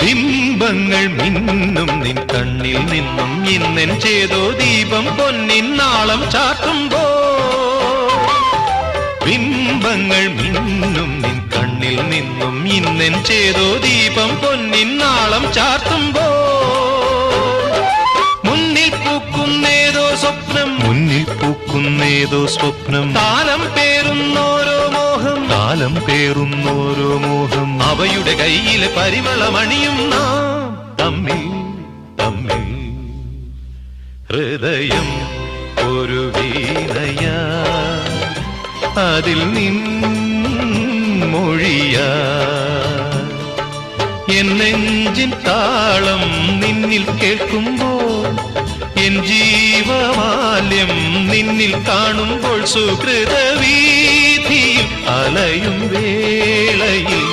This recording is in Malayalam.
ബിംബങ്ങൾ മിന്നും നിൻ കണ്ണിൽ നിന്നും ഇന്നെൻ ചേതോ ദീപം പൊന്നിൻ നാളം ചാർത്തുമ്പോ ബിംബങ്ങൾ മിന്നും നിൻ കണ്ണിൽ നിന്നും ഇന്നെൻ ചേതോ ദീപം പൊന്നിൻ നാളം ചാർത്തുമ്പോ മുന്നിൽ പൂക്കുന്നേതോ സ്വപ്നം മുന്നിൽ പൂക്കുന്നേതോ സ്വപ്നം താലം പേറുന്നോരോ മോഹം താലം പേറുന്നോരോ മോഹം അവയുടെ കയ്യിലെ പരിമളമണിയും നാം തമ്മിൽ തമ്മിൽ ഹൃദയം ഒരു വീണയാ അതിൽ നിൻ മൊഴിയാ എൻ നെഞ്ചിൻ താളം നിന്നിൽ കേൾക്കുമ്പോൾ എൻ ജീവമാല്യം നിന്നിൽ കാണുമ്പോൾ സുഹൃത വീതിയിൽ അലയും വേളയിൽ